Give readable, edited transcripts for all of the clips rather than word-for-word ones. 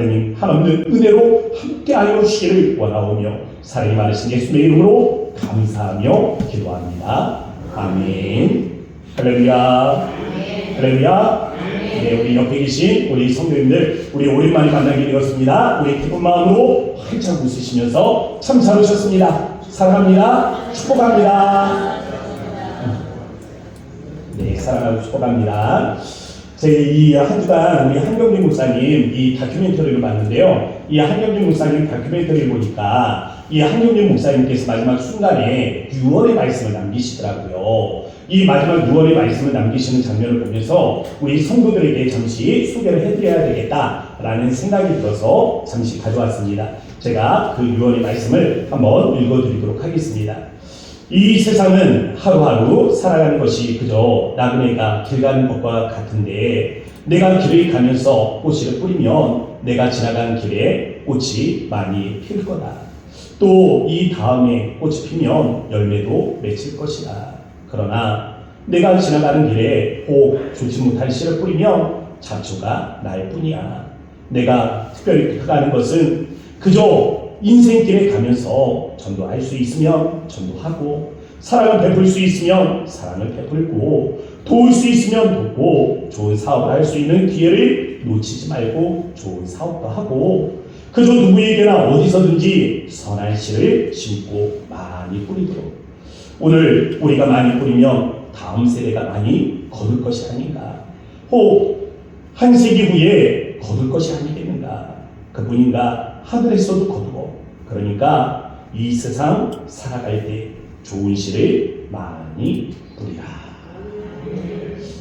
하나님의 은혜로 함께하여 주시기를 원하오며 사랑이 많으신 예수님의 이름으로 감사하며 기도합니다. 아멘. 할렐루야. 할렐루야. 네, 우리 옆에 계신 우리 성도님들, 우리 오랜만에 만나게 되었습니다. 우리 기쁜 마음으로 활짝 웃으시면서 참 잘 오셨습니다. 사랑합니다. 축복합니다. 네, 사랑하고 축복합니다. 이 한 주간 우리 한경준 목사님 이 다큐멘터리를 봤는데요. 이 한경준 목사님 다큐멘터리를 보니까 이 한경준 목사님께서 마지막 순간에 유언의 말씀을 남기시더라고요. 이 마지막 유언의 말씀을 남기시는 장면을 보면서 우리 성도들에게 잠시 소개를 해드려야 되겠다라는 생각이 들어서 잠시 가져왔습니다. 제가 그 유언의 말씀을 한번 읽어드리도록 하겠습니다. 이 세상은 하루하루 살아가는 것이 그저 나그네가 길 가는 것과 같은데 내가 길을 가면서 꽃을 뿌리면 내가 지나간 길에 꽃이 많이 필 거다. 또 이 다음에 꽃이 피면 열매도 맺힐 것이다. 그러나 내가 지나가는 길에 혹 좋지 못한 씨를 뿌리면 잡초가 날 뿐이야. 내가 특별히 부탁하는 것은 그저 인생길에 가면서 전도할 수 있으면 전도하고 사랑을 베풀 수 있으면 사랑을 베풀고 도울 수 있으면 돕고 좋은 사업을 할 수 있는 기회를 놓치지 말고 좋은 사업도 하고 그저 누구에게나 어디서든지 선한 씨를 심고 많이 뿌리도록 오늘 우리가 많이 뿌리면 다음 세대가 많이 거둘 것이 아닌가 혹 한 세기 후에 거둘 것이 아니겠는가 그뿐인가 하늘에서도 거두고 그러니까 이 세상 살아갈 때 좋은 씨를 많이 뿌리라.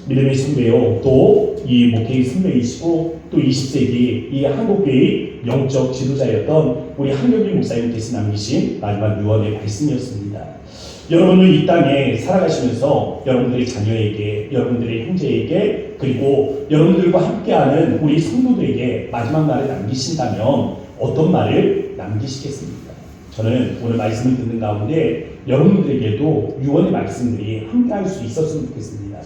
믿음의 선배요. 또 이 목회의 선배이시고 또 20세기 이 한국교회의 영적 지도자였던 우리 한경준 목사님께서 남기신 마지막 유언의 말씀이었습니다. 여러분은 이 땅에 살아가시면서 여러분들의 자녀에게, 여러분들의 형제에게 그리고 여러분들과 함께하는 우리 성도들에게 마지막 말을 남기신다면 어떤 말을 남기시겠습니까? 저는 오늘 말씀을 듣는 가운데 여러분들에게도 유언의 말씀들이 함께할 수 있었으면 좋겠습니다.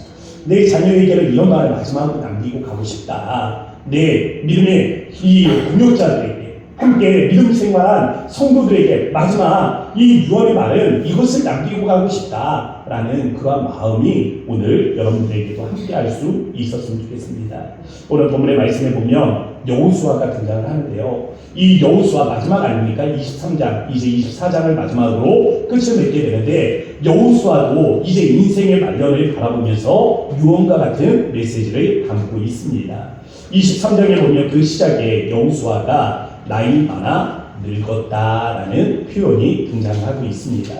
내 자녀에게는 이런 말을 마지막으로 남기고 가고 싶다. 내 믿음의 이 동역자들에게 함께 믿음 생활한 성도들에게 마지막 이 유언의 말은 이것을 남기고 가고 싶다라는 그러한 마음이 오늘 여러분들에게도 함께할 수 있었으면 좋겠습니다. 오늘 본문의 말씀에 보면 여호수아가 등장을 하는데요. 이 여호수아 마지막 아닙니까? 23장, 이제 24장을 마지막으로 끝을 맺게 되는데 여호수아도 이제 인생의 말년을 바라보면서 유언과 같은 메시지를 담고 있습니다. 23장에 보면 그 시작에 여호수아가 나이 많아 늙었다라는 표현이 등장하고 있습니다.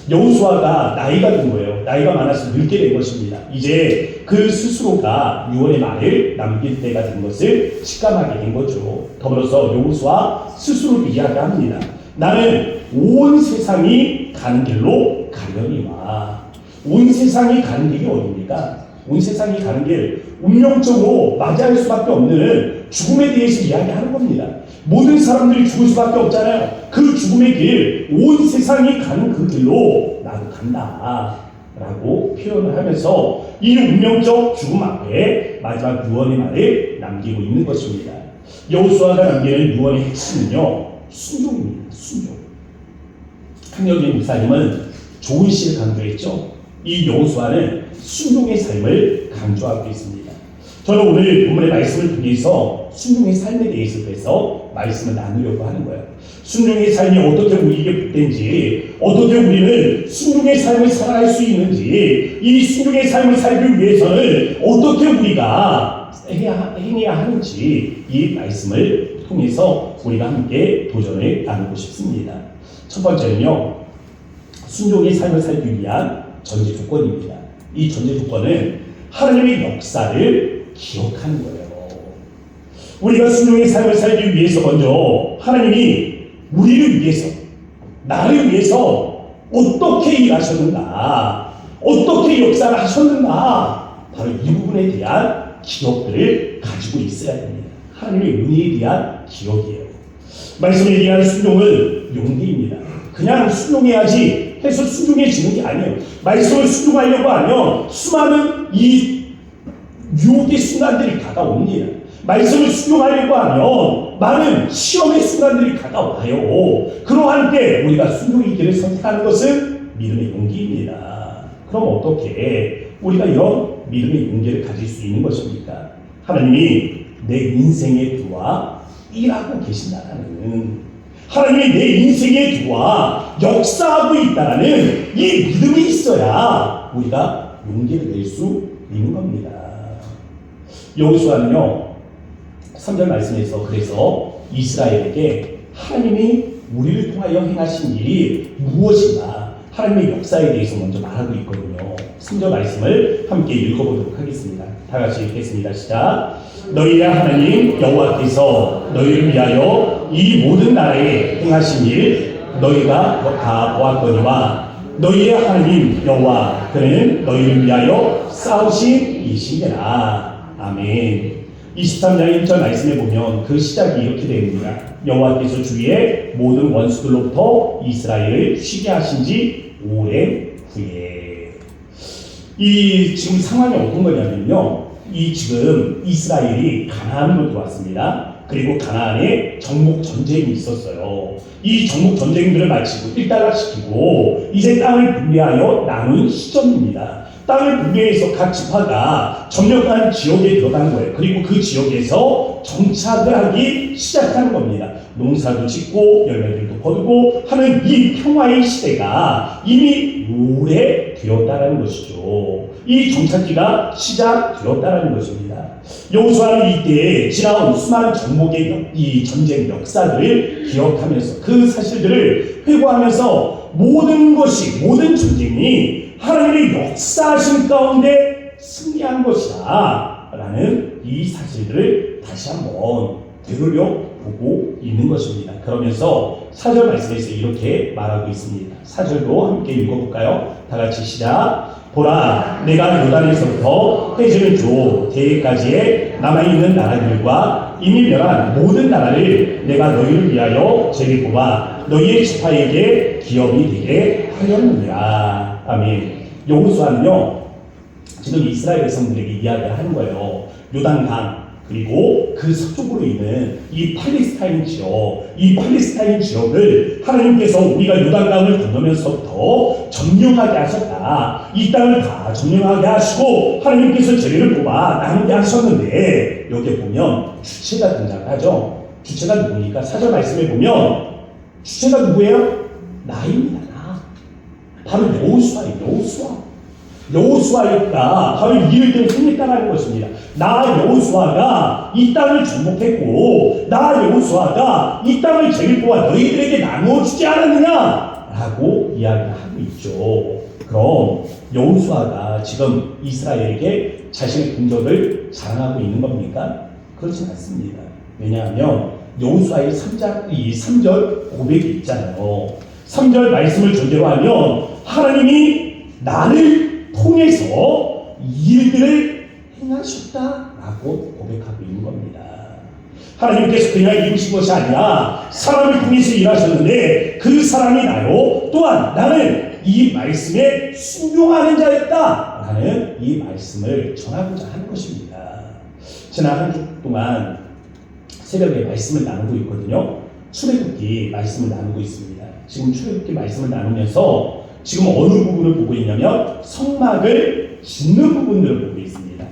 여호수아가 나이가 든 거예요. 나이가 많아서 늙게 된 것입니다. 이제 그 스스로가 유언의 말을 남길 때가 된 것을 직감하게 된 거죠. 더불어서 여호수아 스스로도 이야기합니다. 나는 온 세상이 가는 길로 가려니와. 온 세상이 가는 길이 어디입니까? 온 세상이 가는 길, 운명적으로 맞이할 수밖에 없는 죽음에 대해서 이야기하는 겁니다. 모든 사람들이 죽을 수밖에 없잖아요. 그 죽음의 길, 온 세상이 가는 그 길로 나도 간다 라고 표현을 하면서 이 운명적 죽음 앞에 마지막 유언의 말을 남기고 있는 것입니다. 여호수아가 남기는 유언의 핵심은요, 순종입니다. 순종. 한경준 목사님은 좋은 시를 강조했죠. 이 여호수아는 순종의 삶을 강조하고 있습니다. 저는 오늘 본문의 말씀을 통해서 순종의 삶에 대해서 말씀을 나누려고 하는 거예요. 순종의 삶이 어떻게 우리에게 복된지, 어떻게 우리는 순종의 삶을 살아갈 수 있는지, 이 순종의 삶을 살기 위해서는 어떻게 우리가 행해야 하는지 이 말씀을 통해서 우리가 함께 도전을 나누고 싶습니다. 첫 번째는요, 순종의 삶을 살기 위한 전제 조건입니다. 이 전제 조건은 하나님의 역사를 기억하는 거예요. 우리가 순종의 삶을 살기 위해서 먼저 하나님이 우리를 위해서, 나를 위해서 어떻게 일하셨는가, 어떻게 역사를 하셨는가, 바로 이 부분에 대한 기억들을 가지고 있어야 됩니다. 하나님의 은혜에 대한 기억이에요. 말씀에 대한 순종은 용기입니다. 그냥 순종해야지 해서 순종해지는 게 아니에요. 말씀을 순종하려고 하면 수많은 이 유혹의 순간들이 다가옵니다. 말씀을 순종하려고 하면 많은 시험의 순간들이 다가와요. 그러한 때 우리가 순종의 길을 선택하는 것은 믿음의 용기입니다. 그럼 어떻게 우리가 이런 믿음의 용기를 가질 수 있는 것입니까? 하나님이 내 인생의 주와 일하고 계신다라는, 하나님이 내 인생의 주와 역사하고 있다라는 이 믿음이 있어야 우리가 용기를 낼 수 있는 겁니다. 여호수아는요 3절 말씀에서 그래서 이스라엘에게 하나님이 우리를 통하여 행하신 일이 무엇인가, 하나님의 역사에 대해서 먼저 말하고 있거든요. 3절 말씀을 함께 읽어보도록 하겠습니다. 다 같이 읽겠습니다. 시작. 너희의 하나님 여호와께서 너희를 위하여 이 모든 나라에 행하신 일 너희가 다 보았거니와 너희의 하나님 여호와 그는 너희를 위하여 싸우신 이시니라. 아멘. 23장 1절 말씀에 보면 그 시작이 이렇게 됩니다. 여호와께서 주위의 모든 원수들로부터 이스라엘을 쉬게 하신 지 오랜 후에. 이 지금 상황이 어떤 거냐면요, 이 지금 이스라엘이 가나안으로 들어왔습니다. 그리고 가나안에 정복 전쟁이 있었어요. 이 정복 전쟁들을 마치고 일단락시키고 이제 땅을 분배하여 나눈 시점입니다. 땅을 분배해서 각 지파가 점령한 지역에 들어가는 거예요. 그리고 그 지역에서 정착을 하기 시작하는 겁니다. 농사도 짓고 열매들도 거두고 하는 이 평화의 시대가 이미 오래되었다는 것이죠. 이 정착기가 시작되었다는 것입니다. 여호수아는 이때 지나온 수많은 정복의 이 전쟁 역사들을 기억하면서 그 사실들을 회고하면서 모든 전쟁이 하나님의 역사하신 가운데 승리한 것이다 라는 이 사실들을 다시 한번 되돌려보고 있는 것입니다. 그러면서 4절 말씀에서 이렇게 말하고 있습니다. 4절도 함께 읽어볼까요? 다 같이 시작. 보라, 내가 요단에서부터 해지는 조 대까지의 남아있는 나라들과 이미 멸한 모든 나라를 내가 너희를 위하여 제게 뽑아 너희의 지파에게 기업이 되게 하였느니라. 아멘. 여호수아는요 지금 이스라엘 백성들에게 이야기를 하는 거예요. 요단강 그리고 그 서쪽으로 있는 이 팔레스타인 지역을 하나님께서 우리가 요단강을 건너면서부터 점령하게 하셨다. 이 땅을 다 점령하게 하시고 하나님께서 저희를 뽑아 나누게 하셨는데, 여기에 보면 주체가 등장하죠. 주체가 누굽니까? 4절 말씀에 보면 주체가 누구예요? 나입니다. 나. 바로 여호수아가 바로 이 일 때문에 승리했다는 것입니다. 나 여호수아가 이 땅을 정복했고 나 여호수아가 이 땅을 제일 뽑아 너희들에게 나누어주지 않았느냐 라고 이야기를 하고 있죠. 그럼 여호수아가 지금 이스라엘에게 자신의 공적을 자랑하고 있는 겁니까? 그렇진 않습니다. 왜냐하면 여호수아의 3절 고백이 있잖아요. 3절 말씀을 전제로 하면 하나님이 나를 통해서 이 일들을 행하셨다라고 고백하고 있는 겁니다. 하나님께서 그냥 이루신 것이 아니라 사람을 통해서 일하셨는데 그 사람이 나요. 또한 나는 이 말씀에 순종하는 자였다라는 이 말씀을 전하고자 하는 것입니다. 지난 한 주 동안 새벽에 말씀을 나누고 있거든요. 출애굽기 말씀을 나누고 있습니다. 지금 출애굽기 말씀을 나누면서 지금 어느 부분을 보고 있냐면 성막을 짓는 부분들을 보고 있습니다.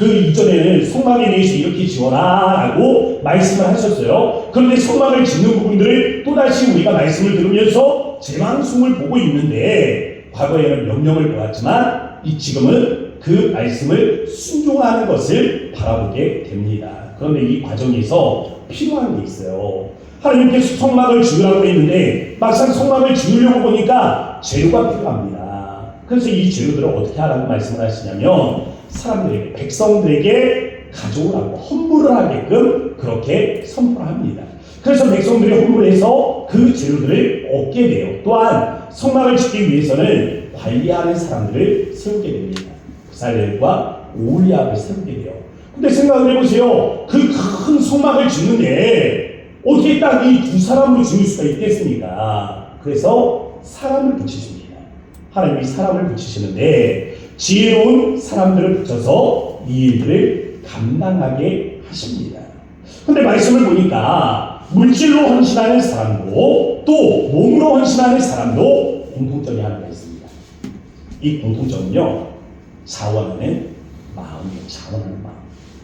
그 이전에는 성막에 대해서 이렇게 지어라 라고 말씀을 하셨어요. 그런데 성막을 짓는 부분들을 또다시 우리가 말씀을 들으면서 재방송을 보고 있는데, 과거에는 명령을 보았지만 지금은 그 말씀을 순종하는 것을 바라보게 됩니다. 그런데 이 과정에서 필요한 게 있어요. 하나님께서 성막을 지으라고 했는데 막상 성막을 지으려고 보니까 재료가 필요합니다. 그래서 이 재료들을 어떻게 하라고 말씀을 하시냐면 사람들에게, 백성들에게 가져오라고 헌물을 하게끔 그렇게 선포를 합니다. 그래서 백성들이 헌물해서 그 재료들을 얻게 돼요. 또한 성막을 짓기 위해서는 관리하는 사람들을 세우게 됩니다. 부살렐과 오홀리압을 세우게 돼요. 근데 생각을 해보세요. 그 큰 성막을 짓는데 어떻게 딱 이 두 사람으로 지을 수가 있겠습니까? 그래서 사람을 붙이십니다. 하나님이 사람을 붙이시는데 지혜로운 사람들을 붙여서 이 일들을 감당하게 하십니다. 근데 말씀을 보니까 물질로 헌신하는 사람도 또 몸으로 헌신하는 사람도 공통점이 하나가 있습니다. 이 공통점은요, 자원하는 마음이에요. 자원하는 마음.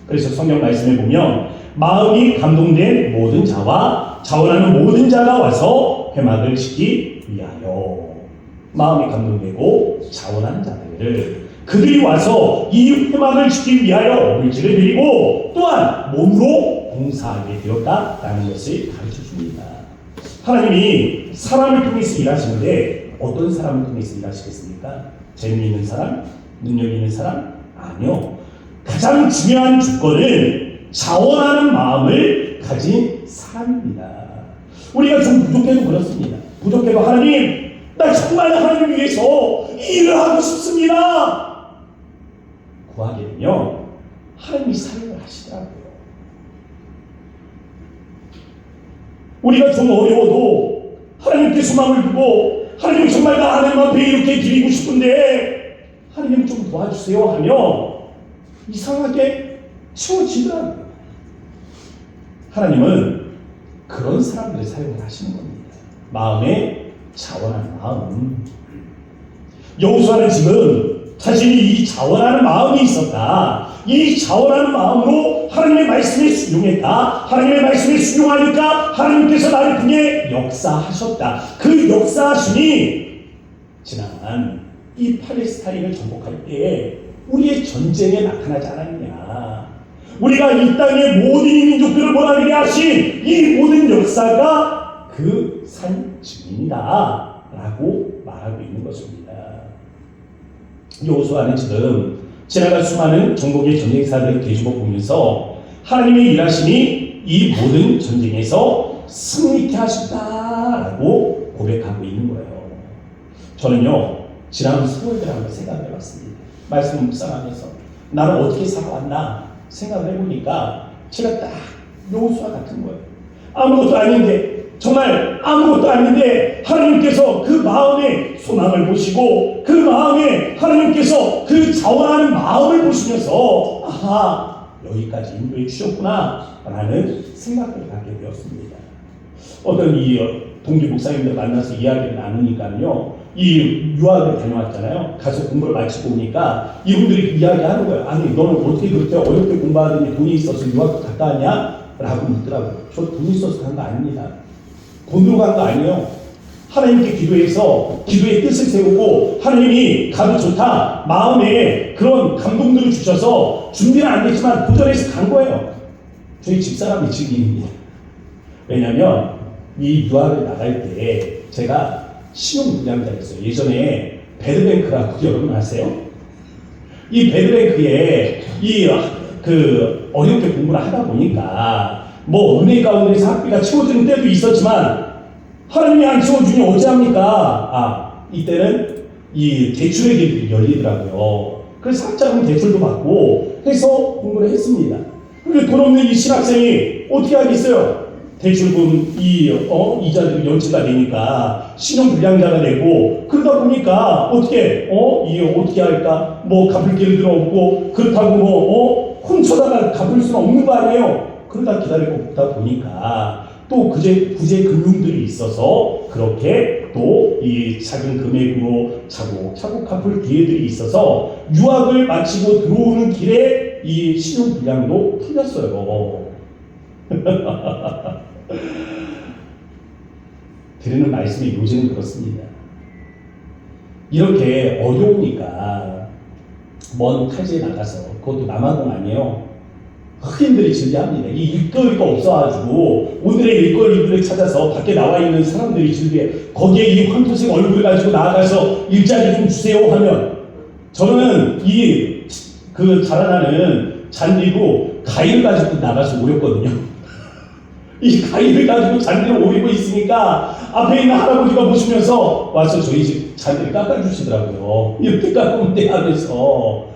그래서 성경 말씀에 보면 마음이 감동된 모든 자와 자원하는 모든 자가 와서 회막을 짓기 위하여, 마음이 감동되고 자원하는 자들을 그들이 와서 이 회막을 짓기 위하여 물질을 드리고 또한 몸으로 봉사하게 되었다라는 것을 가르쳐 줍니다. 하나님이 사람을 통해서 일하시는데 어떤 사람을 통해서 일하시겠습니까? 재미있는 사람? 능력 있는 사람? 아니요. 가장 중요한 조건은 자원하는 마음을 가진 사람입니다. 우리가 좀 부족해도 그렇습니다. 부족해도 하나님, 나 정말 하나님을 위해서 일을 하고 싶습니다. 구하게 되면 하나님이 사용을 하시더라고요. 우리가 좀 어려워도 하나님께 마음을 두고 하나님 정말 나 하나님 앞에 이렇게 드리고 싶은데 하나님 좀 도와주세요 하면 이상하게 채워지더라고요. 하나님은 그런 사람들을 사용을 하시는 겁니다. 마음에 자원하는 마음. 여호수아는 지금 자신이 이 자원하는 마음이 있었다. 이 자원하는 마음으로 하나님의 말씀에 순종했다. 하나님의 말씀에 순종하니까 하나님께서 나를 통해 역사하셨다. 그 역사하심이 지난 이 팔레스타인을 정복할 때에 우리의 전쟁에 나타나지 않았느냐. 우리가 이 땅의 모든 민족들을 원하게 하신 이 모든 역사가 그 산 증인이다 라고 말하고 있는 것입니다. 여호수아는 지금 지나갈 수많은 전국의 전쟁사들을 뒤집어 보면서 하나님의 일하심이 이 모든 전쟁에서 승리케 하셨다라고 고백하고 있는 거예요. 저는요, 지난 수고들을 한번 생각해 봤습니다. 말씀을 묵상하면서 나는 어떻게 살아왔나 생각을 해보니까 제가 딱 여호수아 같은 거예요. 아무것도 아닌데, 정말 아무것도 아닌데 하나님께서 그 마음의 소망을 보시고 그 마음에 하나님께서 그 자원하는 마음을 보시면서 아하, 여기까지 인도해 주셨구나 라는 생각을 갖게 되었습니다. 어떤 이 동기 목사님들 만나서 이야기를 나누니까요, 이 유학을 다녀왔잖아요. 가서 공부를 마치고 오니까 이분들이 이야기하는 거예요. 아니, 너는 어떻게 그렇게 어렵게 공부하더니 돈이 있어서 유학도 갔다 왔냐? 라고 묻더라고요. 저 돈이 있어서 간 거 아닙니다. 돈으로 간 거 아니에요. 하나님께 기도해서 기도의 뜻을 세우고 하나님이 가도 좋다 마음에 그런 감동들을 주셔서 준비는 안 됐지만 도전해서 간 거예요. 저희 집사람이 증인입니다. 왜냐하면 이 유학을 나갈 때 제가 신용불량자였어요. 예전에 배드뱅크라고 여러분 아세요? 이 배드뱅크에 그 어렵게 공부를 하다 보니까 뭐 은혜 가운데서 학비가 채워지는 때도 있었지만 하나님이 안 채워주니 어찌합니까? 이때는 이 대출의 길이 열리더라고요. 그래서 학자금 대출도 받고 해서 공부를 했습니다. 그런데 돈 없는 이 신학생이 어떻게 하겠어요? 대출금 이자도 연체가 되니까 신용불량자가 되고 그러다 보니까 어떻게 할까? 뭐 갚을 길도 없고 그렇다고 훔쳐다가 갚을 수는 없는 거 아니에요? 그러다 기다리고 보다 보니까 또 구제 금융들이 있어서 그렇게 또 이 작은 금액으로 차곡차곡 갚을 기회들이 있어서 유학을 마치고 들어오는 길에 이 신용불량도 풀렸어요. 드리는 말씀이 요즘은 그렇습니다. 이렇게 어려우니까 먼 타지에 나가서, 그것도 남아공 아니에요. 흑인들이 즐겨합니다. 이 일거리가 없어가지고 오늘의 일거리들을 찾아서 밖에 나와 있는 사람들이 즐겨. 거기에 이 황토색 얼굴 가지고 나가서 일자리 좀 주세요 하면 저는 그 자라나는 잔디로 가위를 가지고 나가서 오렸거든요. 이 가위를 가지고 잔디를 오리고 있으니까 앞에 있는 할아버지가 보시면서 와서 저희 집 잔디를 깎아주시더라고요. 이렇게 깎으면 돼 하면서.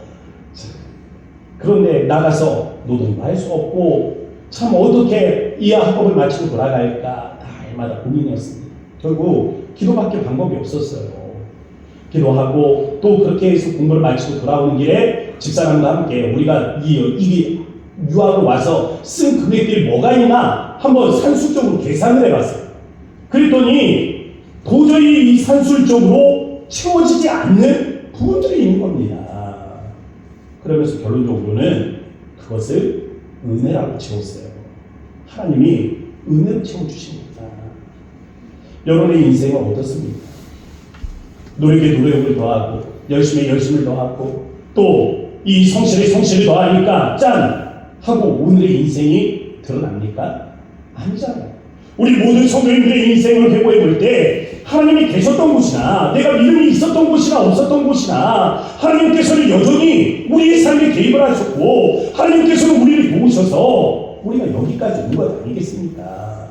그런데 나가서 노동도 할 수 없고 참 어떻게 이 학업을 마치고 돌아갈까 날마다 고민이었습니다. 결국 기도밖에 방법이 없었어요. 기도하고 또 그렇게 해서 공부를 마치고 돌아오는 길에 집사람과 함께 우리가 이 유학을 와서 쓴 금액들이 뭐가 있나 한번 산술적으로 계산을 해봤어요. 그랬더니 도저히 이 산술적으로 채워지지 않는 부분들이 있는 겁니다. 그러면서 결론적으로는 그것을 은혜라고 채웠어요. 하나님이 은혜로 채워주십니다. 여러분의 인생은 어떻습니까? 노력에 노력을 더하고 열심에 열심을 더하고 또 이 성실에 성실을 더하니까 짠! 하고 오늘의 인생이 드러납니까? 아니잖아요. 우리 모든 성도님들의 인생을 회고해 볼 때 하나님이 계셨던 곳이나 내가 믿음이 있었던 곳이나 없었던 곳이나 하나님께서는 여전히 우리의 삶에 개입을 하셨고 하나님께서는 우리를 도우셔서 우리가 여기까지 온 것 아니겠습니까?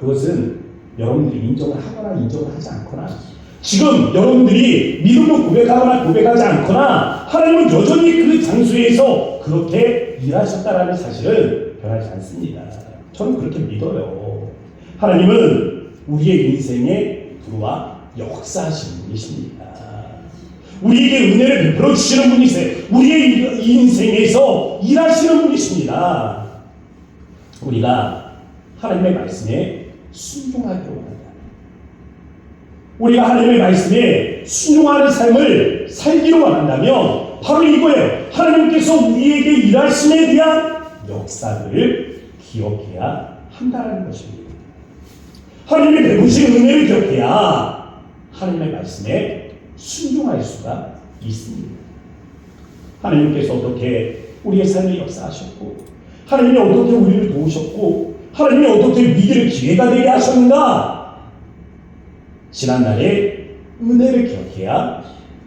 그것은 여러분들이 인정을 하거나 인정을 하지 않거나 지금 여러분들이 믿음으로 고백하거나 고백하지 않거나 하나님은 여전히 그 장소에서 그렇게 일하셨다라는 사실은 변하지 않습니다. 저는 그렇게 믿어요. 하나님은 우리의 인생에 들어와 역사하시는 분이십니다. 우리에게 은혜를 베풀어 주시는 분이세요. 우리의 인생에서 일하시는 분이십니다. 우리가 하나님의 말씀에 순종하기로 합니다. 우리가 하나님의 말씀에 순종하는 삶을 살기로 원한다면 바로 이거예요. 하나님께서 우리에게 일하심에 대한 역사들을 기억해야 한다는 것입니다. 하나님의 베푸신 은혜를 기억해야 하나님의 말씀에 순종할 수가 있습니다. 하나님께서 어떻게 우리의 삶에 역사하셨고 하나님이 어떻게 우리를 도우셨고 하나님이 어떻게 위기를 기회가 되게 하셨는가? 지난날의 은혜를 기억해야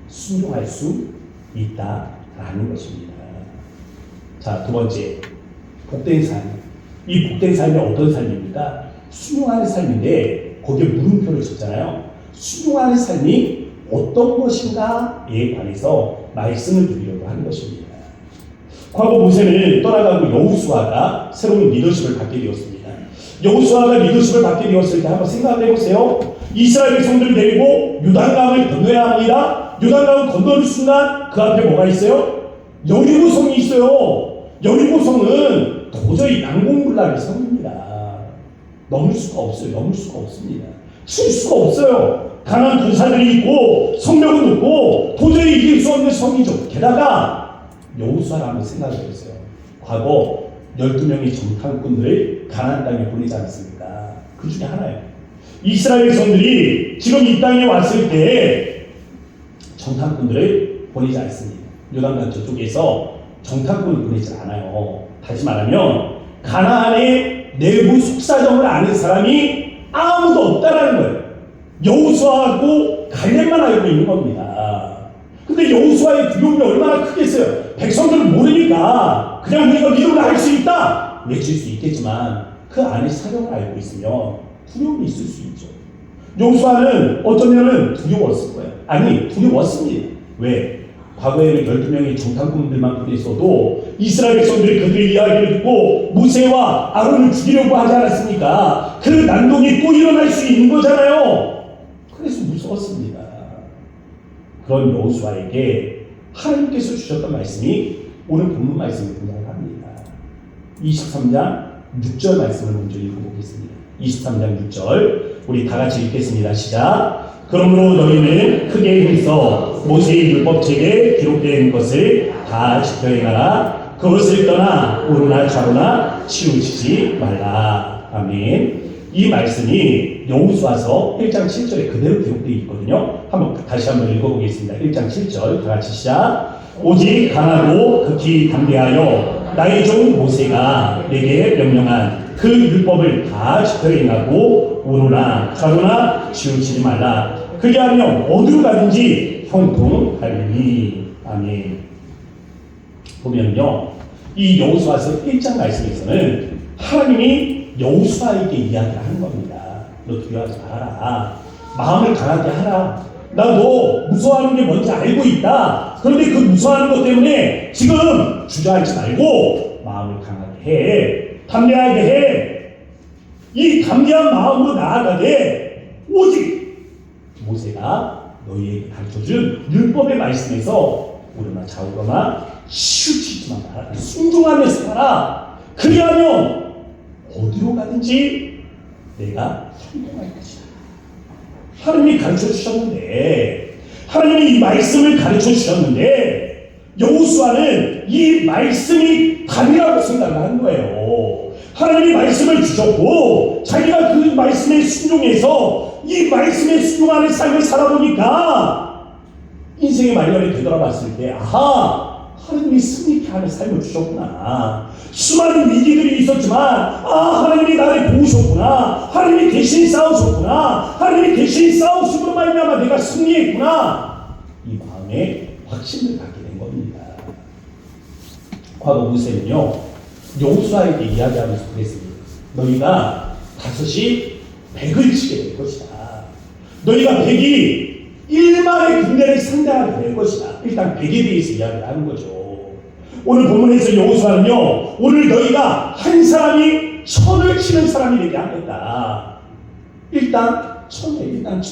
순종할 수 있다라는 것입니다. 자, 두 번째, 복된 삶. 이 복된 삶이 어떤 삶입니까? 순종하는 삶인데 거기에 물음표를 쳤잖아요. 순종하는 삶이 어떤 것인가에 관해서 말씀을 드리려고 하는 것입니다. 과거 모세는 떠나가고 여호수아가 새로운 리더십을 받게 되었습니다. 여호수아가 리더십을 받게 되었을 때 한번 생각해 보세요. 이스라엘 백성들을 데리고 요단강을 건너야 합니다. 요단강을 건너는 순간 그 앞에 뭐가 있어요? 여리고성이 있어요. 여리고성은 도저히 난공불락의 성입니다. 넘을 수가 없어요. 넘을 수가 없습니다. 칠 수가 없어요. 강한 군사들이 있고 성벽은 높고 도저히 이길 수 없는 성이죠. 게다가 여호수아를 한번 생각해 보세요. 과거 12명의 정탐꾼들을 가나안 땅에 보내지 않았습니까? 그 중에 하나예요. 이스라엘 백성들이 지금 이 땅에 왔을 때 정탐꾼들을 보내지 않습니다. 요단강 저쪽에서 정탐꾼을 보내지 않아요. 다시 말하면 가나안의 내부 속사정을 아는 사람이 아무도 없다라는 거예요. 여호수아하고 갈렙만 알고 있는 겁니다. 근데 여호수아의 두려움이 얼마나 크겠어요. 백성들은 모르니까 그냥 우리가 믿음으로 할 수 있다 외칠 수 있겠지만 그 안에 사정을 알고 있으면 두려움이 있을 수 있죠. 여호수아는 어쩌면은 두려웠을 거예요. 아니, 두려웠습니다. 왜? 과거에는 12명의 정탐꾼들만 보냈어도 이스라엘 백성들이 그들의 이야기를 듣고 모세와 아론을 죽이려고 하지 않았습니까? 그 난동이 또 일어날 수 있는 거잖아요. 그래서 무서웠습니다. 그런 여호수아에게 하나님께서 주셨던 말씀이 오늘 본문 말씀에 등장을 합니다. 23장 6절 말씀을 먼저 읽어보겠습니다. 23장 6절 우리 다 같이 읽겠습니다. 시작. 그러므로 너희는 크게 힘써 모세의 율법책에 기록된 것을 다 지켜 행하라. 그것을 떠나 오르나 좌로나 치우치지 말라. 아멘. 이 말씀이 여호수아서 1장 7절에 그대로 기록되어 있거든요. 다시 한번 읽어보겠습니다. 1장 7절 다 같이 시작. 오직 강하고 극히 담대하여 나의 종 모세가 내게 명령한 그 율법을 다 지켜 행하고 오르나 좌로나 치우치지 말라. 그리하면 어디로 가든지 형통하리니. 아멘. 보면요, 이 여호수아서 1장 말씀에서는 하나님이 여호수아에게 이야기를 하는 겁니다. 너 두려워하지 말아라. 마음을 강하게 하라. 나 너 무서워하는 게 뭔지 알고 있다. 그런데 그 무서워하는 것 때문에 지금 주저하지 말고 마음을 강하게 해. 담대하게 해. 이 담대한 마음으로 나아가되 오직 모세가 너희에게 가르쳐준 율법의 말씀에서 우러나 좌우러나 치우치지 마라. 순종하며 살아라. 그리하면 어디로 가든지 내가 순종할 것이다. 하나님이 가르쳐 주셨는데, 하나님이 이 말씀을 가르쳐 주셨는데 여호수아는 이 말씀이 답이라고 생각을 한 거예요. 하나님이 말씀을 주셨고 자기가 그 말씀에 순종해서 이 말씀에 순종하는 삶을 살아보니까 인생의 말년에 되돌아봤을 때, 아하, 하나님이 승리케 하는 삶을 주셨구나. 수많은 위기들이 있었지만 하나님이 나를 도우셨구나. 하나님이 대신 싸우셨구나. 하나님이 대신 싸우심으로 말미암아 내가 승리했구나. 이 마음에 확신을 갖게 된 겁니다. 과거 모세는요, 여호수아에게 이야기하면서 그랬습니다. 너희가 5이 100을 치게 될 것이다. 너희가 100이 1만의 군대를 상대하게 될 것이다. 일단 100에 대해서 이야기를 하는 거죠. 오늘 본문에서 여호수아는요, 오늘 너희가 한 사람이 1000을 치는 사람이 되게 하겠다. 일단 1000명을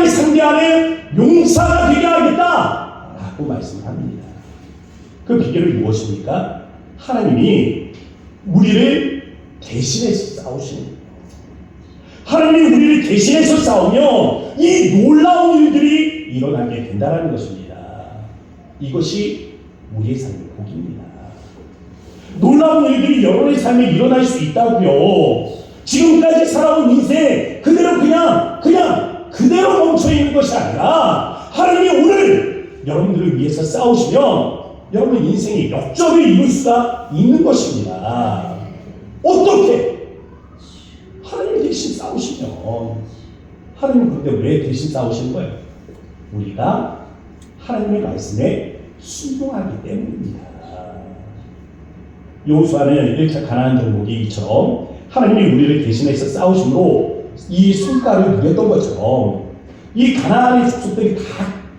상대하는 용사가 되게 하겠다 라고 말씀을 합니다. 그 비결은 무엇입니까? 하나님이 우리를 대신해서 싸우시는 거예요. 하나님이 우리를 대신해서 싸우면 이 놀라운 일들이 일어나게 된다는 것입니다. 이것이 우리의 삶의 복입니다. 놀라운 일들이 여러분의 삶에 일어날 수 있다고요. 지금까지 살아온 인생 그대로 그대로 멈춰있는 것이 아니라 하나님이 오늘 여러분들을 위해서 싸우시면 여러분 인생이 역전을 이룰 수가 있는 것입니다. 어떻게? 하나님이 대신 싸우시면. 하나님은 그런데 왜 대신 싸우시는 거예요? 우리가 하나님의 말씀에 순종하기 때문입니다. 여호수아는 1차 가나안 정복이 이처럼 하나님이 우리를 대신해서 싸우심으로 이 성과를 누렸던 것처럼 이 가나안의 족속들이 다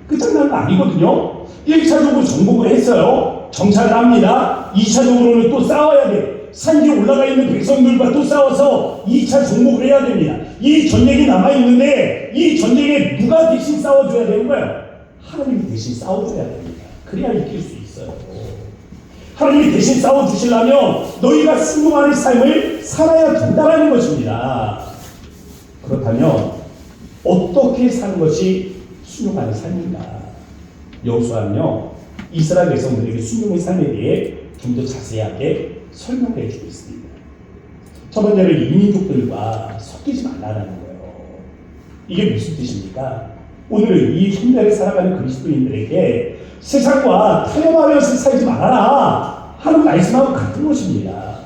끝장난 거 아니거든요. 1차적으로 정복을 했어요. 정착을 합니다. 2차적으로는 또 싸워야 돼요. 산 위에 올라가 있는 백성들과 또 싸워서 2차 정복을 해야 됩니다. 이 전쟁이 남아있는데 이 전쟁에 누가 대신 싸워줘야 되는 거예요? 하나님이 대신 싸워줘야 됩니다. 그래야 이길 수 있어요. 하나님이 대신 싸워주시려면 너희가 순종하는 삶을 살아야 된다는 것입니다. 그렇다면 어떻게 사는 것이 순종하는 삶인가? 여호수아는요, 이스라엘 백성들에게 순종의 삶에 대해 좀 더 자세하게 설명을 해주고 있습니다. 첫 번째로 이민족들과 섞이지 말라는 거예요. 이게 무슨 뜻입니까? 오늘 이 현대를 살아가는 그리스도인들에게 세상과 타협하면서 살지 말아라 하는 말씀하고 같은 것입니다.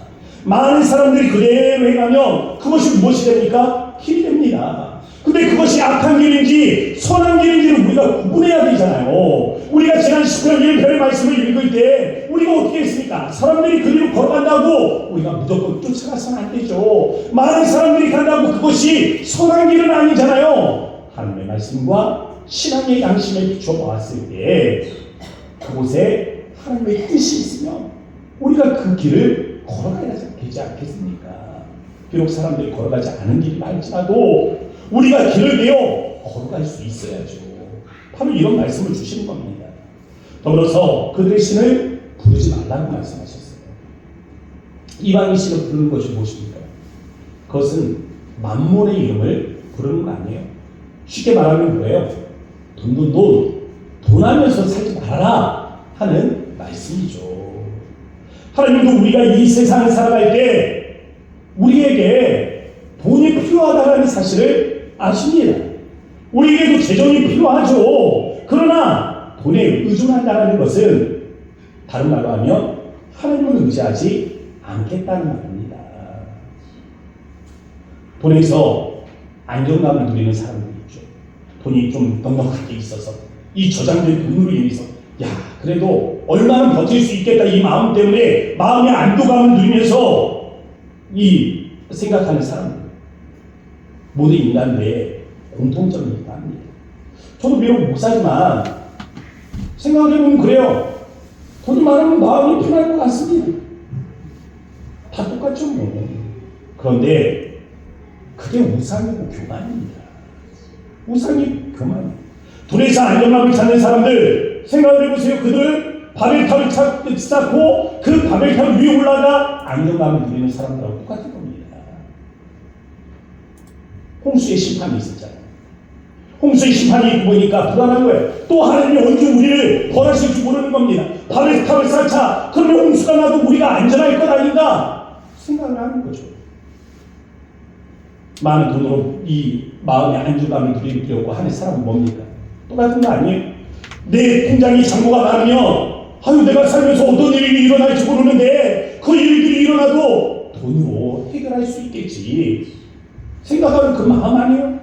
많은 사람들이 그대로 해가면 그것이 무엇이 됩니까? 힘이 됩니다. 근데 그것이 악한 길인지 선한 길인지를 우리가 구분해야 되잖아요. 우리가 지난 10편 1편의 말씀을 읽을 때 우리가 어떻게 했습니까? 사람들이 그리로 걸어간다고 우리가 무조건 쫓아가서는 안 되죠. 많은 사람들이 간다고 그것이 선한 길은 아니잖아요. 하나님의 말씀과 신앙의 양심에 비춰 보았을 때 그곳에 하나님의 뜻이 있으면 우리가 그 길을 걸어가야 되지 않겠습니까? 비록 사람들이 걸어가지 않은 길이 많지라도 우리가 길을 내어 걸어갈 수 있어야죠. 바로 이런 말씀을 주시는 겁니다. 더불어서 그들의 신을 부르지 말라고 말씀하셨어요. 이방인 신을 부르는 것이 무엇입니까? 그것은 만몬의 이름을 부르는 거 아니에요. 쉽게 말하면 뭐예요? 돈 하면서 살지 말아라 하는 말씀이죠. 하나님도 우리가 이 세상을 살아갈 때 우리에게 돈이 필요하다는 사실을 아십니다. 우리에게도 재정이 필요하죠. 그러나 돈에 의존한다는 것은 다른 말로 하면 하나님을 의지하지 않겠다는 말입니다. 돈에서 안정감을 누리는 사람들이 있죠. 돈이 좀 넉넉하게 있어서 이 저장된 돈으로 인해서 그래도 얼마나 버틸 수 있겠다 이 마음 때문에 마음의 안도감을 누리면서 이 생각하는 사람들, 모든 인간들의 공통점이기도 합니다. 저도 비록 목사지만 생각해보면 그래요. 돈이 많으면 마음이 편할 것 같습니다. 다 똑같죠 뭐. 그런데 그게 우상이고 교만입니다. 우상이 교만. 불에서 안정감을 찾는 사람들 생각을 해보세요. 그들 바벨탑을 쌓고 그 바벨탑 위에 올라가 안정감을 누리는 사람들하고 똑같은 겁니다. 홍수의 심판이 있었잖아요. 홍수의 심판이 있고 보니까 불안한 거예요. 또 하나님이 언제 우리를 벌하실 줄 모르는 겁니다. 바벨탑을 쌓자. 그러면 홍수가 나도 우리가 안전할 것 아닌가 생각을 하는 거죠. 많은 돈으로 이 마음의 안정감을 누리려고 하는 사람은 뭡니까? 똑같은 거 아니에요? 내 통장에 잔고가 많으면 아유 내가 살면서 어떤 일이 일어날지 모르는데 그 일들이 일어나도 돈으로 해결할 수 있겠지 생각하는 그 마음 아니에요?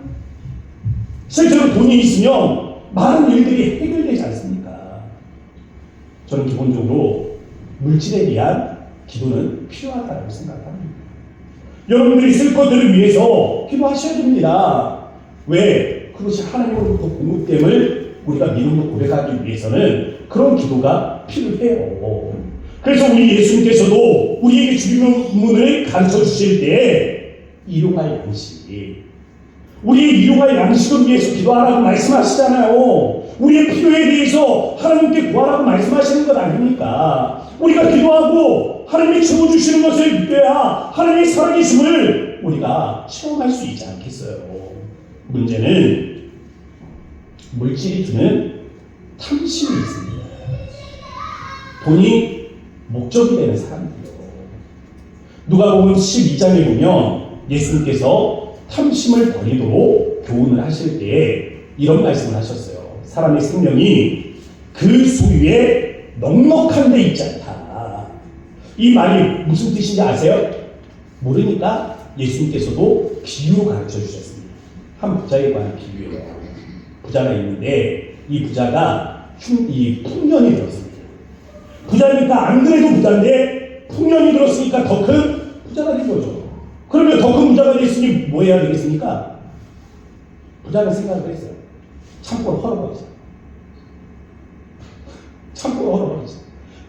실제로 돈이 있으면 많은 일들이 해결되지 않습니까? 저는 기본적으로 물질에 대한 기도는 필요하다고 생각합니다. 여러분들이 쓸 것들을 위해서 기도하셔야 됩니다. 왜? 그것이 하나님으로부터 공급됨을 우리가 믿음으로 고백하기 위해서는 그런 기도가 필요해요. 그래서 우리 예수님께서도 우리에게 주님의 가르쳐 주실 때 일용할 양식, 우리의 일용할 양식을 위해서 기도하라고 말씀하시잖아요. 우리의 필요에 대해서 하나님께 구하라고 말씀하시는 것 아닙니까? 우리가 기도하고 하나님이 채워주시는 것을 믿어야 하나님의 살아계심을 우리가 체험할 수 있지 않겠어요. 문제는 물질이 주는 탐심이 있습니다. 돈이 목적이 되는 사람들이요. 누가복음 12장에 보면 예수님께서 탐심을 버리도록 교훈을 하실 때에 이런 말씀을 하셨어요. 사람의 생명이 그 소유에 넉넉한 데 있지 않다. 이 말이 무슨 뜻인지 아세요? 모르니까 예수님께서도 비유로 가르쳐 주셨습니다. 한 부자에 관한 비유예요. 부자가 있는데 이 부자가 이 풍년이 들었습니다. 부자니까 안 그래도 부자인데 풍년이 들었으니까 더 큰 부자가 된 거죠. 그러면 더 큰 부자가 됐으니 뭐 해야 되겠습니까? 부자는 생각을 했어요. 창고를 헐어버리자. 창고를 헐어버리자.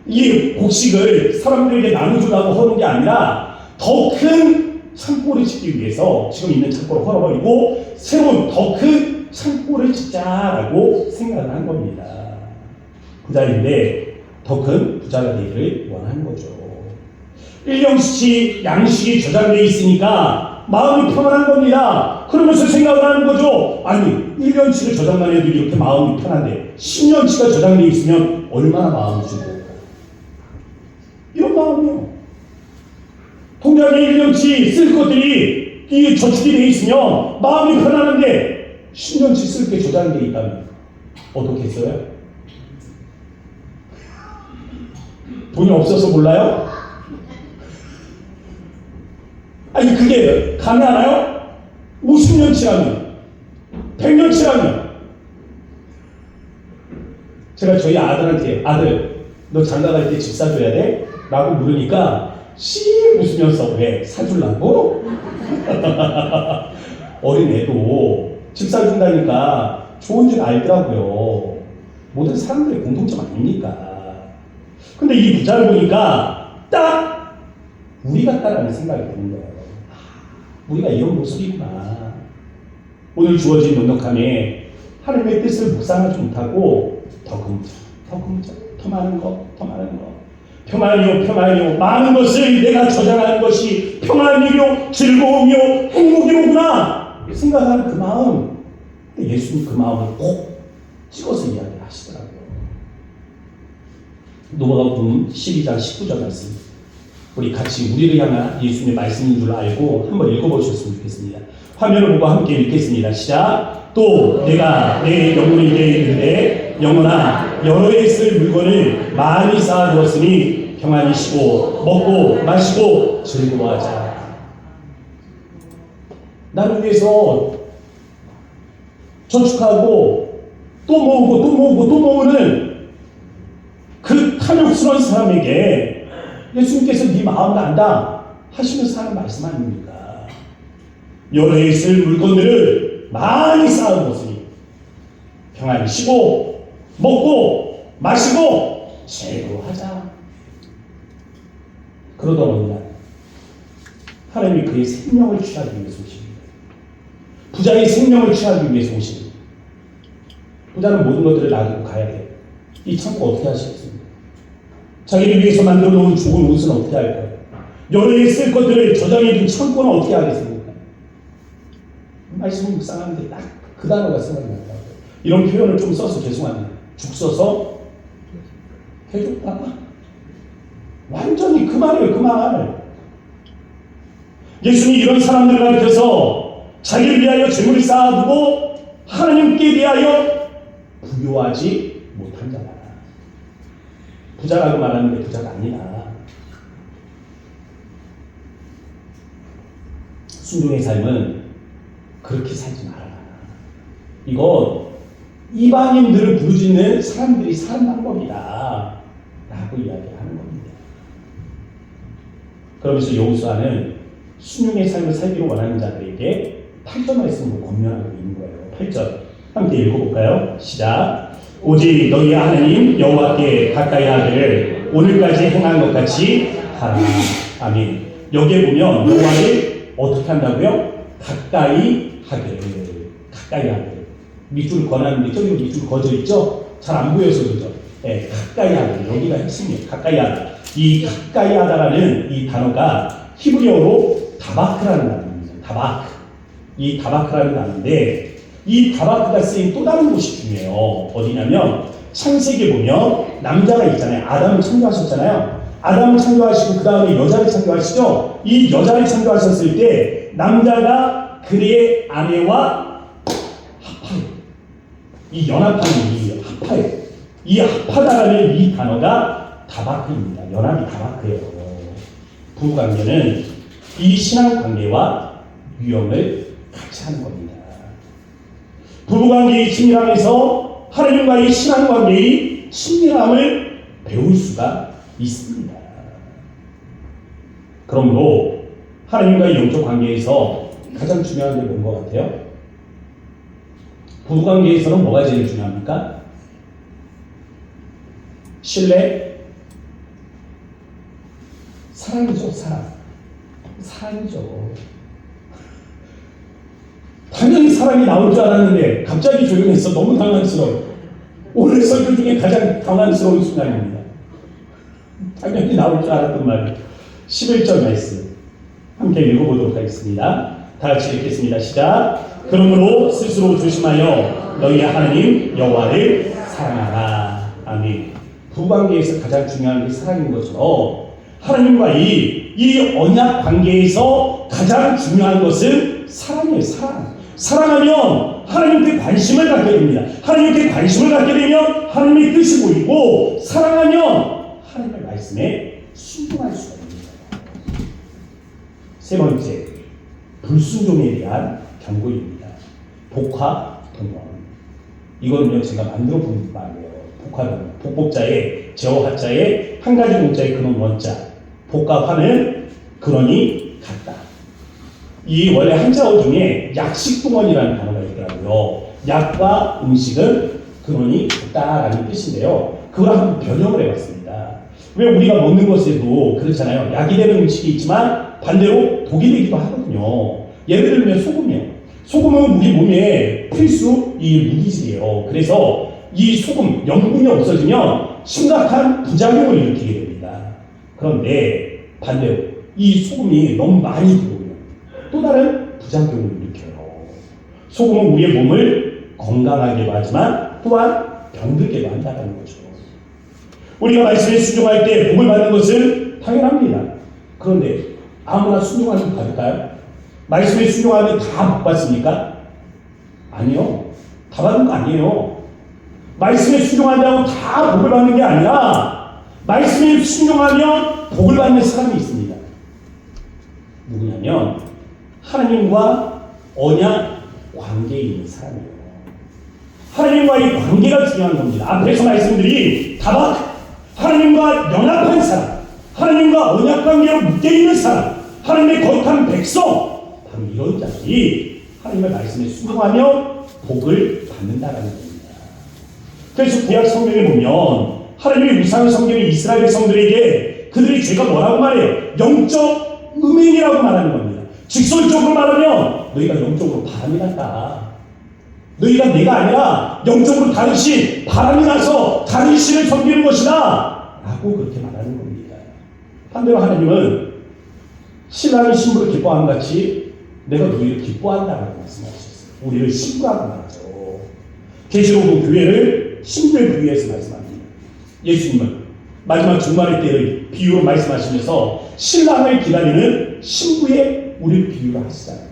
이 곡식을 사람들에게 나눠주려고 하는 게 아니라 더 큰 창고를 짓기 위해서 지금 있는 창고를 헐어버리고 새로운 더 큰 창고를 짓자라고 생각을 한 겁니다. 부자인데 더 큰 부자가 되기를 원하는 거죠. 1년치 양식이 저장되어 있으니까 마음이 편안한 겁니다. 그러면서 생각을 하는 거죠. 아니 1년치를 저장만 해도 이렇게 마음이 편한데 10년치가 저장되어 있으면 얼마나 마음이 좋을까. 이런 마음이요. 통장에 1년치 쓸 것들이 이 저축이 되어 있으면 마음이 편안한데 10년치 쓸 게 저장되어 있다면 어떻겠어요? 돈이 없어서 몰라요? 아니 그게 가능하나요? 50년치라면 100년치라면 제가 저희 아들한테 아들 너 장가갈 때 집 사줘야 돼? 라고 물으니까 웃으면서 왜 사주려고? 어린애도 집 사준다니까 좋은 줄 알더라고요. 모든 사람들의 공통점 아닙니까? 근데 이 부자를 보니까 딱 우리 같다라는 생각이 드는 거예요. 우리가 이런 모습이구나. 오늘 주어진 넉넉함에 하나님의 뜻을 묵상하지 못하고 더 긍정, 더 많은 거, 평안이요, 많은 것을 내가 저장하는 것이 평안이요, 즐거움이요, 행복이로구나 생각하는 그 마음. 예수님 그 마음을 꼭 찍어서 이야기하시더라고요. 누가복음 12장 19절 말씀. 우리 같이 우리를 향한 예수님의 말씀인 줄 알고 한번 읽어보셨으면 좋겠습니다. 화면을 보고 함께 읽겠습니다. 시작. 또 내가 내 영혼에게 이르되 영혼아 여러 해 쓸 물건을 많이 쌓아두었으니 평안히 쉬고 먹고 마시고 즐거워하자. 나를 위해서 저축하고 또 모으는 그 탐욕스러운 사람에게 예수님께서 네 마음을 안다 하시면서 하는 말씀 아닙니까? 여러 해 쓸 물건들을 많이 쌓아두었으니 평안히 쉬고 먹고 마시고 즐거워하자. 그러던 어느 날 하나님이 그의 생명을 취하기 위해서 오십니다. 부자의 생명을 취하기 위해서 오십니다. 부자는 모든 것들을 놔두고 가야 돼요. 이 창고 어떻게 하시겠습니까? 자기를 위해서 만들어 놓은 좋은 옷은 어떻게 할까요? 여름에 쓸 것들을 저장해 둔 창고는 어떻게 하겠습니까? 말씀을 묵상하는데 딱 그 단어가 생각이 났다고요. 이런 표현을 좀 써서 죄송합니다. 죽 써서 해줬다. 완전히 그 말이에요. 그 말. 예수님이 이런 사람들을 가르쳐서 자기를 위하여 재물을 쌓아두고 하나님께 대하여 부요하지 못한 자다. 부자라고 말하는데 부자가 아니다. 순종의 삶은 그렇게 살지 말아라. 이건 이방인들을 부르짖는 사람들이 사는 방법이다 라고 이야기하는 겁니다. 그러면서 여호수아는 순종의 삶을 살기로 원하는 자들에게 8절 말씀으로 권면하고 있는 거예요. 8절 함께 읽어볼까요? 시작. 오직 너희의 하나님 여호와께 가까이 하기를 오늘까지 행한 것 같이 하라. 아멘. 여기에 보면 여호와를 어떻게 한다고요? 가까이 하기를. 가까이 하기를. 밑줄 권하는데 저기 밑줄 거져 있죠? 잘 안 보여서 그죠? 네, 가까이 하기를. 여기가 핵심이에요. 가까이 하다. 이 가까이 하다라는 이 단어가 히브리어로 다바크라는 단어입니다. 다바크. 이 다바크라는 단어인데 이 다바크가 쓰인 또 다른 곳이 중요해요. 어디냐면 창세기에 보면 남자가 있잖아요. 아담을 창조하셨잖아요. 아담을 창조하시고 그 다음에 여자를 창조하시죠. 이 여자를 창조하셨을 때 남자가 그의 아내와 합하여. 이 연합하는 이 합하여. 이 합하다라는 이 단어가 다바크입니다. 연합이 다바크예요. 부부관계는 이 신앙관계와 유형을 같이 하는 겁니다. 부부관계의 친밀함에서 하나님과의 신앙관계의 친밀함을 배울 수가 있습니다. 그러므로 하나님과의 영적 관계에서 가장 중요한 게 뭔 것 같아요? 부부관계에서는 뭐가 제일 중요합니까? 신뢰? 사랑이죠, 사랑. 사랑이죠. 당연히 사랑이 나올 줄 알았는데 갑자기 조용했어. 너무 당황스러워. 오늘 설교 중에 가장 당황스러운 순간입니다. 당연히 나올 줄 알았던 말. 11절 말씀 함께 읽어보도록 하겠습니다. 다 같이 읽겠습니다. 시작. 그러므로 스스로 조심하여 너희의 하나님 여호와를 사랑하라. 아멘. 부부관계에서 가장 중요한 게 사랑인 것처럼 하나님과의 이 언약 관계에서 가장 중요한 것은 사랑이에요. 사랑. 사랑하면 하나님께 관심을 갖게 됩니다. 하나님께 관심을 갖게 되면 하나님의 뜻이 보이고 사랑하면 하나님의 말씀에 순종할 수가 있습니다. 세 번째, 불순종에 대한 경고입니다. 복화 동원. 이거는요 제가 만들어 본 말이에요. 복화 동원. 복복자에 제어하자에 한 가지 목자의 근원 원자. 복과 화는 근원이 같다. 이 원래 한자어 중에 약식동원이라는 단어가 있더라고요. 약과 음식은 근원이 같다라는 뜻인데요. 그걸 한번 변형을 해봤습니다. 왜 우리가 먹는 것에도 그렇잖아요. 약이 되는 음식이 있지만 반대로 독이 되기도 하거든요. 예를 들면 소금이요. 소금은 우리 몸에 필수 이 무기질이에요. 그래서 이 소금 염분이 없어지면 심각한 부작용을 일으키게 됩니다. 그런데 반대로 이 소금이 너무 많이 들어오면 또 다른 부작용을 일으켜요. 소금은 우리의 몸을 건강하게도 하지만 또한 병들게도 한다는 거죠. 우리가 말씀에 순종할 때 복을 받는 것은 당연합니다. 그런데 아무나 순종하면 받을까요? 말씀에 순종하면 다 복 받습니까? 아니요. 다 받는 거 아니에요. 말씀에 순종한다고 다 복을 받는 게 아니라 말씀에 순종하면 복을 받는 사람이 있습니다. 누구냐면 하나님과 언약 관계에 있는 사람이에요. 하나님과의 관계가 중요한 겁니다. 앞에서 말씀드린 다박, 하나님과 연합한 사람, 하나님과 언약 관계로 묶여있는 사람, 하나님의 거룩한 백성, 바로 이런 자들이 하나님의 말씀에 순종하며 복을 받는다라는 겁니다. 그래서 구약 성경에 보면 하나님의 우상 성경의 이스라엘 성들에게 그들의 죄가 뭐라고 말해요? 영적 음행이라고 말하는 겁니다. 직설적으로 말하면 너희가 영적으로 바람이 났다. 너희가 내가 아니라 영적으로 다른 신, 바람이 나서 다른 신을 섬기는 것이다 라고 그렇게 말하는 겁니다. 반대로 하나님은 신랑이 신부를 기뻐하는 같이 내가 너희를 기뻐한다라고 말씀하셨어요. 우리를 신부라고 말하죠. 계시록 교회를 신부의 비유해서 말씀합니다. 예수님은 마지막 종말의 때의 비유로 말씀하시면서 신랑을 기다리는 신부의 우리를 비유를 하시잖아요.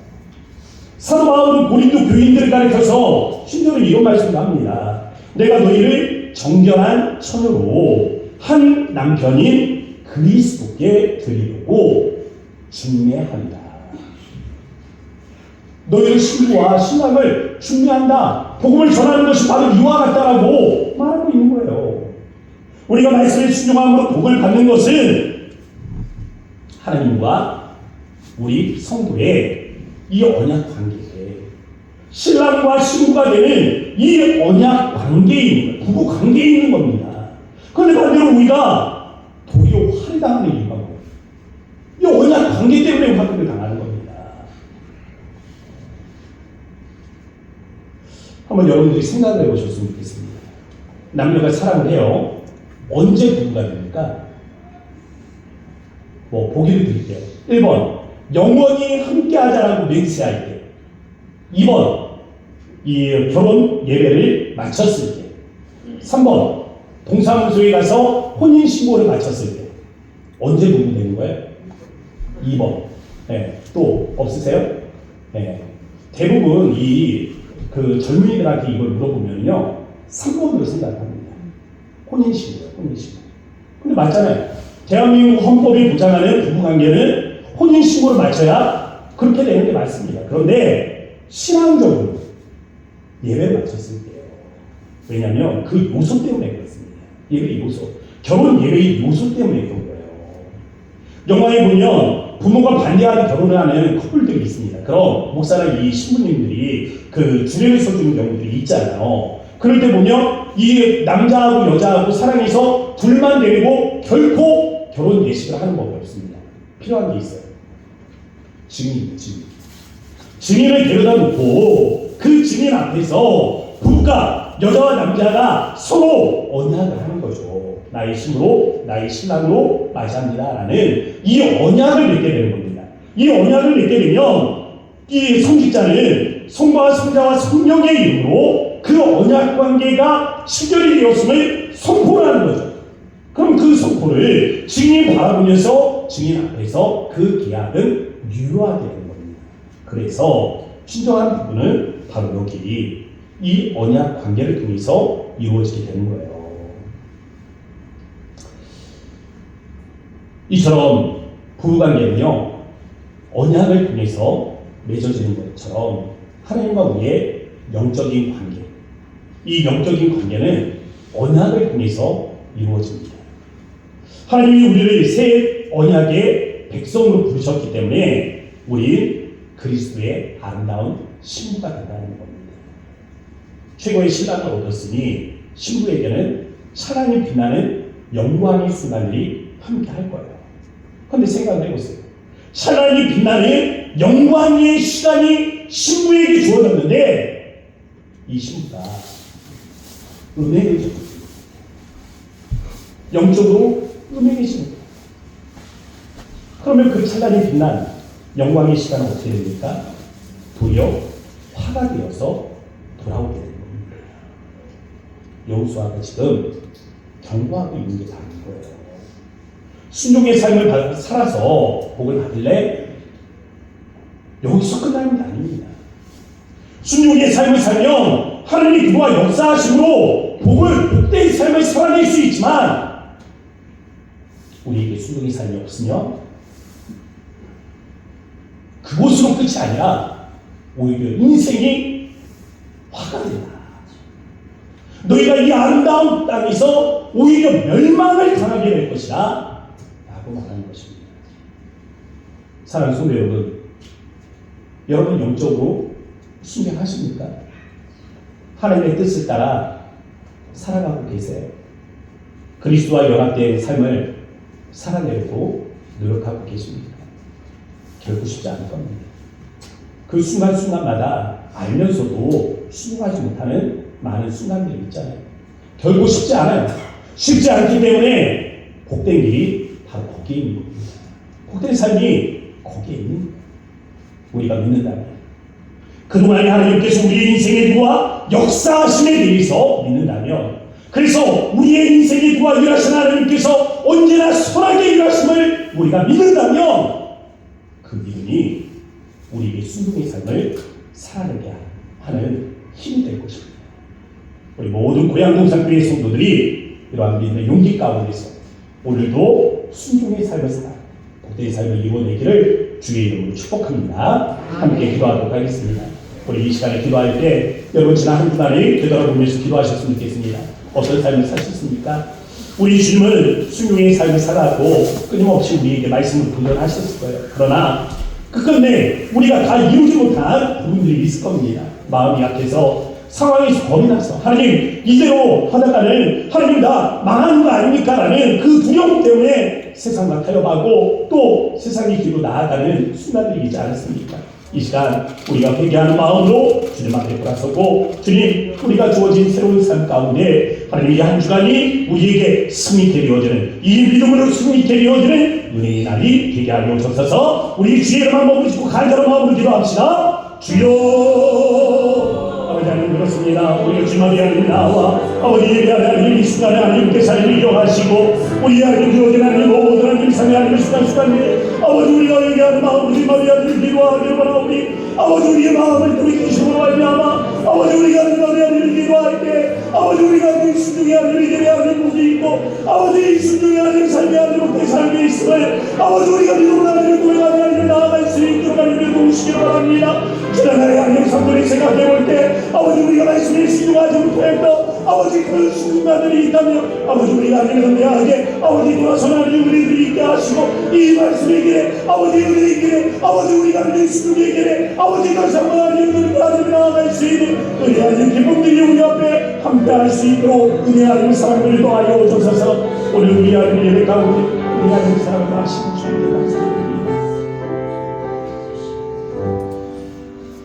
사도 바울은 고린도 교인들을 가리켜서 신도는 이런 말씀을 합니다. 내가 너희를 정결한 처녀로 한 남편인 그리스도께 드리려고 중매한다. 너희를 신부와 신랑을 중매한다. 복음을 전하는 것이 바로 이와 같다라고 말하고 있는 거예요. 우리가 말씀에 순종함으로 복을 받는 것은 하나님과 우리 성도의 이 언약 관계에 신랑과 신부가 되는 이 언약 관계에 있는 거예요. 부부 관계에 있는 겁니다. 그런데 반대로 우리가 도리어 화를 당하는 이유가 뭐예요? 이 언약 관계 때문에 화를 당하는 겁니다. 한번 여러분들이 생각을 해보셨으면 좋겠습니다. 남녀가 사랑을 해요. 언제 부부가 됩니까? 보기를 드릴게요. 1번 영원히 함께하자라고 맹세할 때. 2번 이 결혼 예배를 마쳤을 때. 3번 동사무소에 가서 혼인신고를 마쳤을 때. 언제 부부 되는 거예요? 2번. 네. 또 없으세요? 네. 대부분 젊은이들한테 이걸 물어보면요 3번으로 생각합니다. 혼인신고요. 혼인신고. 근데 맞잖아요. 대한민국 헌법이 보장하는 부부관계는 혼인신고를 마쳐야 그렇게 되는 게 맞습니다. 그런데 신앙적으로 예배를 마쳤을 때요. 왜냐하면 그 요소 때문에 그렇습니다. 예배 요소. 결혼 예배의 요소 때문에 그런 거예요. 영화에 보면 부모가 반대하는 결혼을 하는 커플들이 있습니다. 그럼 목사나 이 신부님들이 주례를 써주는 경우들이 있잖아요. 그럴 때 보면 이 남자하고 여자하고 사랑해서 둘만 데리고 결코 결혼 예식을 하는 법이 없습니다. 필요한 게 있어요. 증인. 증인을 데려다 놓고 그 증인 앞에서 부부가 여자와 남자가 서로 언약을 하는 거죠. 나의 신부로 나의 신랑으로 맞이합니다라는 이 언약을 맺게 되는 겁니다. 이 언약을 맺게 되면 이 성직자는 성부와 성자와 성령의 이름으로 그 언약 관계가 체결이 되었음을 선포를 하는 거죠. 그럼 그 선포를 증인이 바라보면서 증인 앞에서 그 계약은 유효하게 되는 겁니다. 그래서 친정한 부분은 바로 여기 이 언약 관계를 통해서 이루어지게 되는 거예요. 이처럼 부부관계는요 언약을 통해서 맺어지는 것처럼 하나님과 우리의 영적인 관계, 이 영적인 관계는 언약을 통해서 이루어집니다. 하나님이 우리를 새 언약의 백성으로 부르셨기 때문에 우리 그리스도의 아름다운 신부가 된다는 겁니다. 최고의 신랑을 얻었으니 신부에게는 사랑이 빛나는 영광의 순간들이 함께 할 거예요. 그런데 생각을 해보세요. 찬란히 빛나는 영광의 시간이 신부에게 주어졌는데 이 신부가 음행해졌습니다. 영적으로 음행해집니다. 그러면 그 찬란히 빛난 영광의 시간은 어떻게 됩니까? 도리어 화가 되어서 돌아오게 되는 겁니다. 여호수아가 지금 경고하고 있는 게 다른 거예요. 순종의 삶을 살아서 복을 받을래? 여기서 끝나는 게 아닙니다. 순종의 삶을 살면 하나님이 그와 역사하심으로 복된 삶을 살아낼 수 있지만 우리에게 순종의 삶이 없으면 그곳으로 끝이 아니라 오히려 인생이 화가 된다. 너희가 이 아름다운 땅에서 오히려 멸망을 당하게 될 것이다 라고 말하는 것입니다. 사랑하는 성도 여러분 영적으로 순종하십니까? 하나님의 뜻을 따라 살아가고 계세요? 그리스도와 연합된 삶을 살아내려고 노력하고 계십니까? 결코 쉽지 않을 겁니다. 그 순간순간마다 알면서도 순종하지 못하는 많은 순간들이 있잖아요. 결국 쉽지 않아요. 쉽지 않기 때문에 복된 길이 바로 거기에 있는 겁니다. 복된 삶이 거기에 있는 거예요. 우리가 믿는다면 그동안에 하나님께서 우리의 인생의 누와 역사하심에 대해서 믿는다면, 그래서 우리의 인생의 누와 일하신 하나님께서 언제나 선하게 일하심을 우리가 믿는다면 그 믿음이 우리에게 순종의 삶을 살아내게 하는 힘이 될 것입니다. 우리 모든 고향동산교회 성도들이 이러한 믿음의 용기 가운데서 오늘도 순종의 삶을 살아 복된 삶을 이루어내기를 주의 이름으로 축복합니다. 함께 기도하도록 하겠습니다. 우리 이 시간에 기도할 때 여러분 지난 한 주간을 되돌아보면서 기도하셨으면 좋겠습니다. 어떤 삶을 사셨습니까? 우리 주님은 순종의 삶을 살아가고 끊임없이 우리에게 말씀을 분별하셨을 거예요. 그러나 끝끝내 우리가 다 이루지 못한 부분들이 있을 겁니다. 마음이 약해서, 상황에서 겁이 나서, 하나님 이대로 하다가는 하나님 나 망하는 거 아닙니까? 라는 그 두려움 때문에 세상과 타협하고 또 세상의 길로 나아가는 순간들이 있지 않습니까? 이 시간 우리가 회개하는 마음으로 주님 앞에 돌아서고, 주님 우리가 주어진 새로운 삶 가운데 하나님 이 한 주간이 우리에게 승리케 되어지는, 이 믿음으로 승리케 되어지는 은혜의 날이 되게 하여 주옵소서. 우리 주의 이름만 머무르 짓고 간절한 마음으로 기도합시다. 주여 아버지 하나님 그렇습니다. 우리 주님의 하나님 나와 아버지의 하나님 이 순간에 하나님께서 하나님 이용하시고 우리 하나님 주어진 하나님 모든 하나님 상의 하나님 순간순간에 아버지 우리가 얘기하는 마음으로 주님의 하나님 기도하기를 원하오니 아버지 우리의 마음을 돌이키심으로 말미암아 아버지 우리가 주님의 하나님 기도할 때 아버지 우리가 그 순종의 하나님 이름의 하나님 목이 있고 아버지 이 순종의 하나님 삶의 하나님 목의 삶에 있음을 아버지 우리가 믿음으로 하나님을 고백하는 하나님을 나아갈 수 있도록 하나님을 도우시기를 바랍니다. 지난날의 하나님 성도를 생각해볼 때 아버지 우리가 말씀을 순종하지 못했던 아버지 그런 순간들이 있다면 아버지 우리가 하나님을 은혜하게 아버지 돌아서 하나님 우리들이 있게 하시고 이 말씀의 길에 아버지 은혜의 길에 아버지 우리가 하나님 순종의 길에 아버지 더 이상 하나님을 나아갈 수 있는 은혜 하나님 기쁨들이 우리 앞에 함께할 수 있도록 은혜 하나님 사랑을 더하여 주셔서 오늘 우리 하나님 예배 가운데 우리 하나님 사랑을 하시는 주님께 감사드립니다.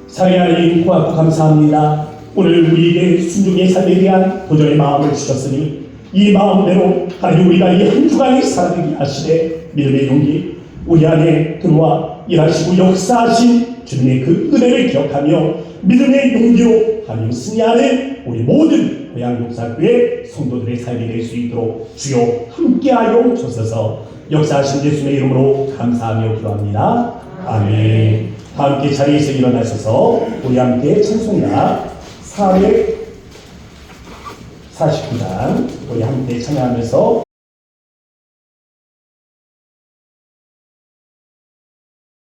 사랑의 하나님 고맙고 감사합니다. 오늘 우리에게 순종의 삶에 대한 도전의 마음을 주셨으니 이 마음대로 하나님 우리가 이 한 주간을 살아가게 하시되 믿음의 용기 우리 안에 들어와 일하시고 역사하신 주님의 그 은혜를 기억하며 믿음의 용기로 하나님 승리하는 우리 모든 고향동산교회 성도들의 삶이 될 수 있도록 주여 함께하여 주셔서 역사하신 예수님의 이름으로 감사하며 기도합니다. 아멘. 함께 자리에서 일어나셔서 우리 함께 찬송가 449장 우리 함께 찬양하면서